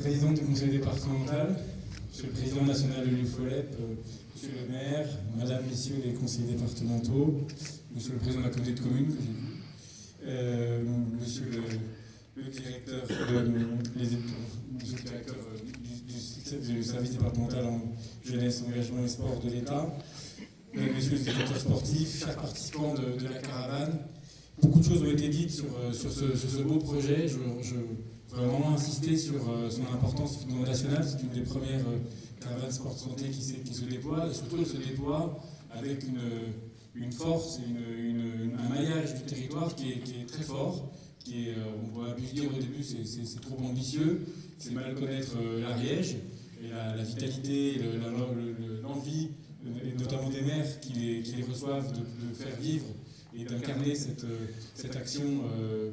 présidente du conseil départemental, monsieur le président national de l'UFOLEP, monsieur le maire, madame, messieurs les conseillers départementaux, monsieur le président de la communauté de communes, que j'ai vu, monsieur le directeur, monsieur le directeur du service départemental en jeunesse, engagement et sport de l'État, messieurs les directeurs sportifs, chers participants de la caravane. Beaucoup de choses ont été dites sur ce beau projet. Je voudrais vraiment insister sur son importance nationale. C'est une des premières caravanes sport-santé qui se déploie, et surtout elle se déploie avec une force et un maillage du territoire qui est très fort, on pourrait pu se dire au début c'est trop ambitieux, c'est mal connaître l'Ariège, et la vitalité, l'envie, et notamment des maires qui les reçoivent, de faire vivre et d'incarner cette action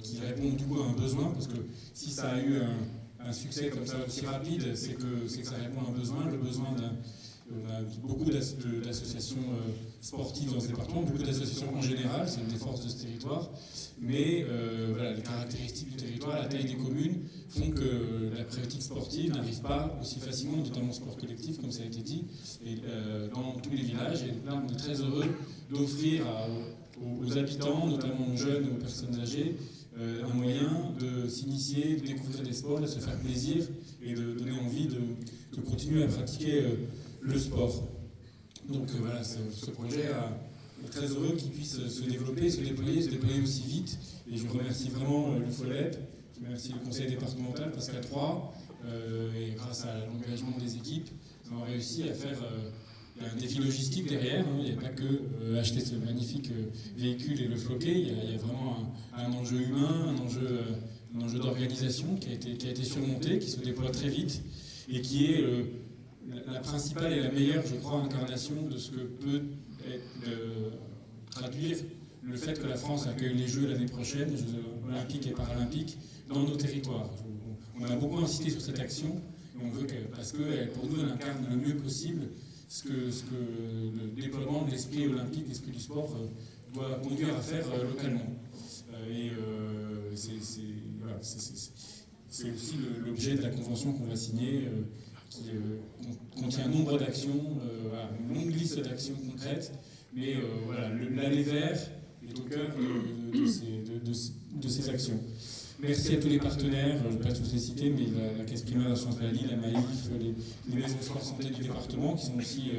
qui répond du coup à un besoin, parce que si ça a eu un succès comme ça aussi rapide, c'est que ça répond à un besoin, le besoin beaucoup d'associations sportives dans ce département, beaucoup d'associations en général, c'est une des forces de ce territoire, mais voilà, les caractéristiques du territoire, la taille des communes font que la pratique sportive n'arrive pas aussi facilement, notamment le sport collectif, comme ça a été dit, dans tous les villages. Et là, on est très heureux d'offrir aux habitants, notamment aux jeunes, aux personnes âgées, un moyen de s'initier, de découvrir des sports, de se faire plaisir et de donner envie de continuer à pratiquer le sport. Donc voilà, ce projet est très heureux qu'il puisse se développer, se déployer aussi vite. Et je remercie vraiment l'UFOLEP, je remercie le conseil départemental, parce qu'à 3, et grâce à l'engagement des équipes, nous avons réussi à faire un défi logistique derrière. Il n'y a pas que acheter ce magnifique véhicule et le floquer, il y a vraiment un enjeu humain, un enjeu d'organisation qui a été surmonté, qui se déploie très vite et qui est la principale et la meilleure, je crois, incarnation de ce que peut traduire le fait que la France accueille les Jeux l'année prochaine, les Jeux olympiques et paralympiques, dans nos territoires. On a beaucoup insisté sur cette action, et on veut parce que pour nous, elle incarne le mieux possible ce que le déploiement de l'esprit olympique, l'esprit du sport doit conduire à faire localement. C'est aussi l'objet de la convention qu'on va signer, qui contient un nombre d'actions, une longue liste d'actions concrètes, mais voilà, l'aller vers est au cœur de ces actions. Merci à tous les partenaires, je ne vais pas tous les citer, mais la Caisse primaire d'assurance maladie, la Maïf, les maisons sport santé du département, qui sont aussi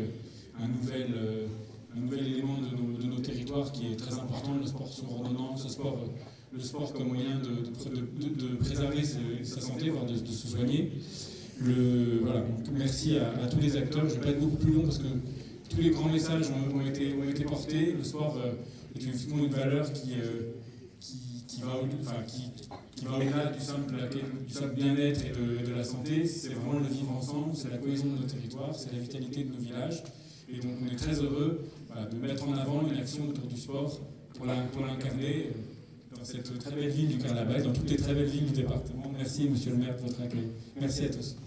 un nouvel élément de nos territoires qui est très important, le sport sur ordonnance, le sport comme moyen de préserver sa santé, voire de se soigner. Voilà. Donc, merci à tous les acteurs. Je ne vais pas être beaucoup plus long parce que tous les grands messages ont été portés. Le sport est effectivement une valeur qui va au-delà du simple bien-être et de la santé. C'est vraiment le vivre ensemble, c'est la cohésion de nos territoires, c'est la vitalité de nos villages. Et donc on est très heureux de mettre en avant une action autour du sport pour l'incarner dans cette très belle ville du Carnaval, dans toutes les très belles villes du département. Merci monsieur le maire de votre accueil. Merci à tous.